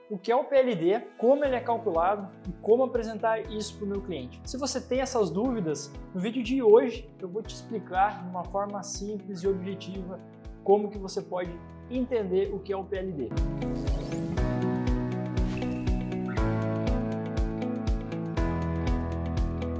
o que é o PLD, como ele é calculado e como apresentar isso para o meu cliente. Se você tem essas dúvidas, no vídeo de hoje eu vou te explicar de uma forma simples e objetiva como que você pode entender o que é o PLD.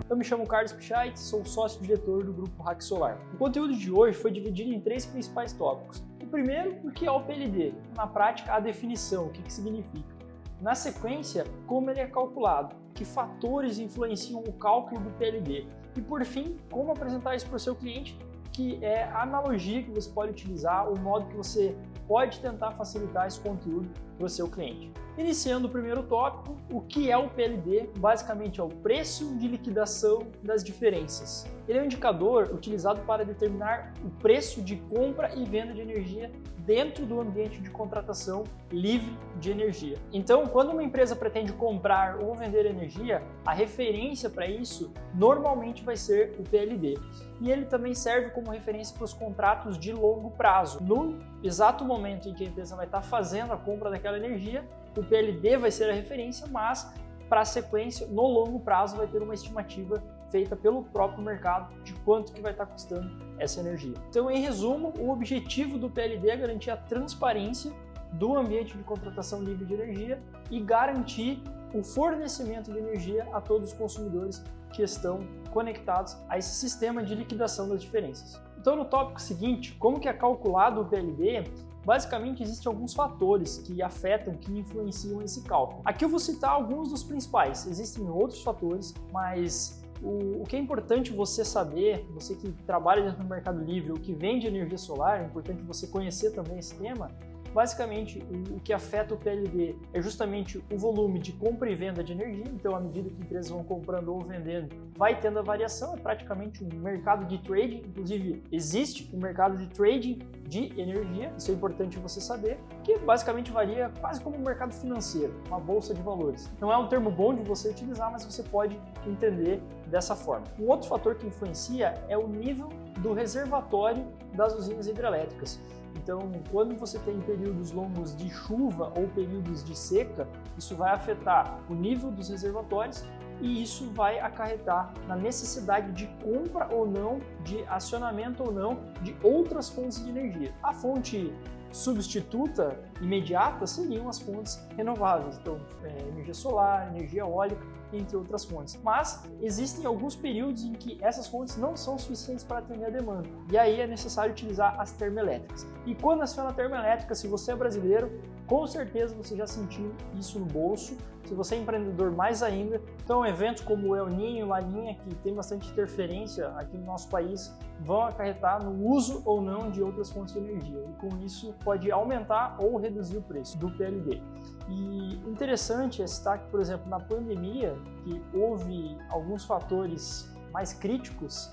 Eu me chamo Carlos Pichait, sou sócio-diretor do Grupo Hack Solar. O conteúdo de hoje foi dividido em 3 principais tópicos. O primeiro, o que é o PLD? Na prática, a definição, o que significa. Na sequência, como ele é calculado, que fatores influenciam o cálculo do PLD. E por fim, como apresentar isso para o seu cliente, que é a analogia que você pode utilizar, o modo que você pode tentar facilitar esse conteúdo para o seu cliente. Iniciando o primeiro tópico, o que é o PLD? Basicamente é o preço de liquidação das diferenças. Ele é um indicador utilizado para determinar o preço de compra e venda de energia dentro do ambiente de contratação livre de energia. Então, quando uma empresa pretende comprar ou vender energia, a referência para isso normalmente vai ser o PLD. E ele também serve como referência para os contratos de longo prazo. No exato momento em que a empresa vai estar fazendo a compra daquela energia, o PLD vai ser a referência, mas para a sequência, no longo prazo, vai ter uma estimativa feita pelo próprio mercado de quanto que vai estar custando essa energia. Então, em resumo, o objetivo do PLD é garantir a transparência do ambiente de contratação livre de energia e garantir o fornecimento de energia a todos os consumidores que estão conectados a esse sistema de liquidação das diferenças. Então, no tópico seguinte, como que é calculado o PLD? Basicamente, existem alguns fatores que afetam, que influenciam esse cálculo. Aqui eu vou citar alguns dos principais. Existem outros fatores, mas o que é importante você saber, você que trabalha dentro do mercado livre ou que vende energia solar, é importante você conhecer também esse tema. Basicamente, o que afeta o PLD é justamente o volume de compra e venda de energia. Então, à medida que empresas vão comprando ou vendendo, vai tendo a variação. É praticamente um mercado de trading. Inclusive, existe um mercado de trading de energia. Isso é importante você saber, que basicamente varia quase como um mercado financeiro, uma bolsa de valores. Não é um termo bom de você utilizar, mas você pode entender dessa forma. Um outro fator que influencia é o nível do reservatório das usinas hidrelétricas. Então, quando você tem períodos longos de chuva ou períodos de seca, isso vai afetar o nível dos reservatórios e isso vai acarretar na necessidade de compra ou não, de acionamento ou não de outras fontes de energia. A fonte substituta imediata seriam as fontes renováveis, então energia solar, energia eólica, entre outras fontes. Mas existem alguns períodos em que essas fontes não são suficientes para atender a demanda, e aí é necessário utilizar as termoelétricas. E quando aciona a termoelétrica, se você é brasileiro, com certeza você já sentiu isso no bolso. Se você é empreendedor, mais ainda. Então, eventos como o El Niño, Laninha, que tem bastante interferência aqui no nosso país, vão acarretar no uso ou não de outras fontes de energia. E com isso, pode aumentar ou reduzir o preço do PLD. E interessante é citar que, por exemplo, na pandemia, que houve alguns fatores mais críticos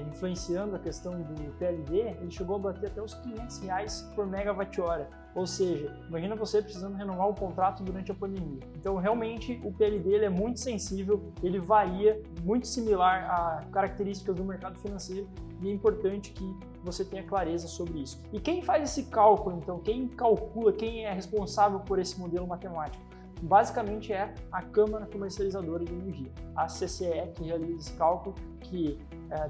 influenciando a questão do PLD, ele chegou a bater até os R$500 por megawatt-hora. Ou seja, imagina você precisando renovar o contrato durante a pandemia. Então, realmente, o PLD ele é muito sensível, ele varia, muito similar a características do mercado financeiro, e é importante que você tenha clareza sobre isso. E quem faz esse cálculo, então, quem calcula, quem é responsável por esse modelo matemático? Basicamente é a Câmara Comercializadora de Energia, a CCE, que realiza esse cálculo, que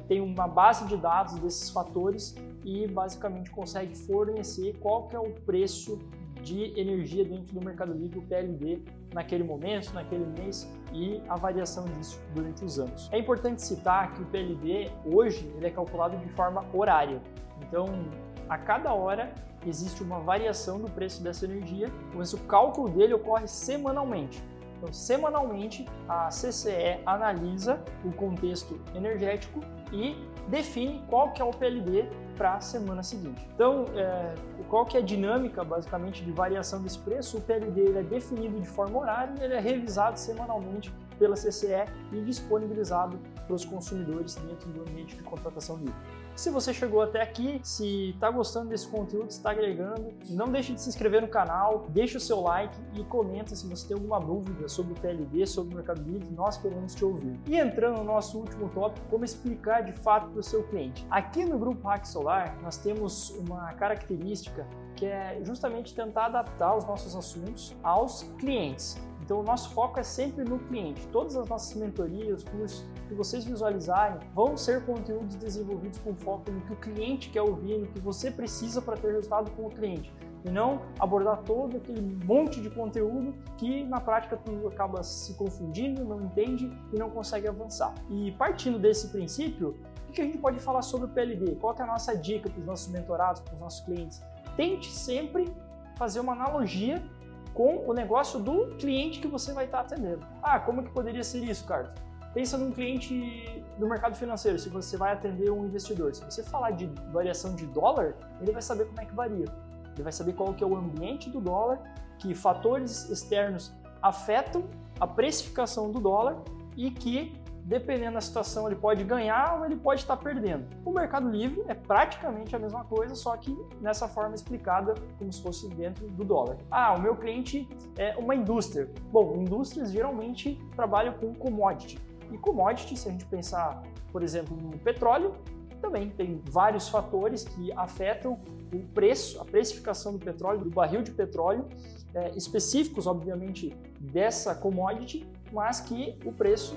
tem uma base de dados desses fatores e basicamente consegue fornecer qual que é o preço de energia dentro do Mercado Livre, o PLD, naquele momento, naquele mês e a variação disso durante os anos. É importante citar que o PLD hoje ele é calculado de forma horária, então a cada hora existe uma variação do preço dessa energia, mas o cálculo dele ocorre semanalmente. Então, semanalmente, a CCE analisa o contexto energético e define qual que é o PLD para a semana seguinte. Então, qual que é a dinâmica, basicamente, de variação desse preço? O PLD ele é definido de forma horária e ele é revisado semanalmente pela CCE e disponibilizado para os consumidores dentro do ambiente de contratação livre. Se você chegou até aqui, se está gostando desse conteúdo, está agregando, não deixe de se inscrever no canal, deixe o seu like e comenta se você tem alguma dúvida sobre o PLD, sobre o Mercado Livre, nós queremos te ouvir. E entrando no nosso último tópico, como explicar de fato para o seu cliente. Aqui no Grupo Hack Solar, nós temos uma característica que é justamente tentar adaptar os nossos assuntos aos clientes. Então, o nosso foco é sempre no cliente. Todas as nossas mentorias, cursos que vocês visualizarem, vão ser conteúdos desenvolvidos com foco no que o cliente quer ouvir, no que você precisa para ter resultado com o cliente. E não abordar todo aquele monte de conteúdo que, na prática, tu acaba se confundindo, não entende e não consegue avançar. E partindo desse princípio, o que a gente pode falar sobre o PLD? Qual que é a nossa dica para os nossos mentorados, para os nossos clientes? Tente sempre fazer uma analogia com o negócio do cliente que você vai estar atendendo. Como que poderia ser isso, Carlos? Pensa num cliente do mercado financeiro, se você vai atender um investidor. Se você falar de variação de dólar, ele vai saber como é que varia. Ele vai saber qual que é o ambiente do dólar, que fatores externos afetam a precificação do dólar e que, dependendo da situação, ele pode ganhar ou ele pode estar perdendo. O Mercado Livre é praticamente a mesma coisa, só que nessa forma explicada como se fosse dentro do dólar. O meu cliente é uma indústria. Bom, indústrias geralmente trabalham com commodity. E commodity, se a gente pensar, por exemplo, no petróleo, também tem vários fatores que afetam o preço, a precificação do petróleo, do barril de petróleo, específicos, obviamente, dessa commodity, mas que o preço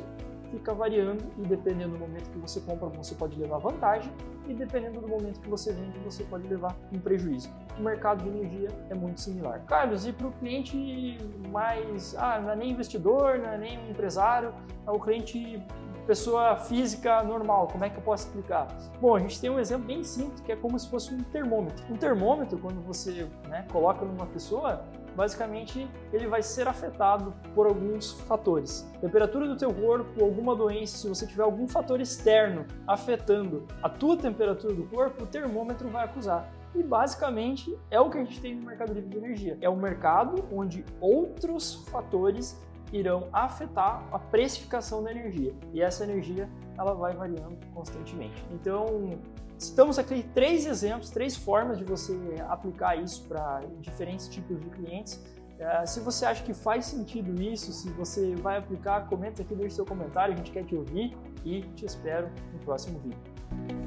fica variando e dependendo do momento que você compra, você pode levar vantagem e dependendo do momento que você vende, você pode levar um prejuízo. O mercado de energia é muito similar. Carlos, e para o cliente mais, não é nem investidor, não é nem um empresário, é o cliente pessoa física normal, como é que eu posso explicar? Bom, a gente tem um exemplo bem simples, que é como se fosse um termômetro. Um termômetro, quando você coloca numa pessoa, basicamente ele vai ser afetado por alguns fatores. Temperatura do teu corpo, alguma doença, se você tiver algum fator externo afetando a tua temperatura do corpo, o termômetro vai acusar. E basicamente é o que a gente tem no Mercado Livre de Energia. É um mercado onde outros fatores irão afetar a precificação da energia. E essa energia ela vai variando constantemente. Então, estamos aqui 3 exemplos, 3 formas de você aplicar isso para diferentes tipos de clientes. Se você acha que faz sentido isso, se você vai aplicar, comenta aqui, deixe seu comentário, a gente quer te ouvir e te espero no próximo vídeo.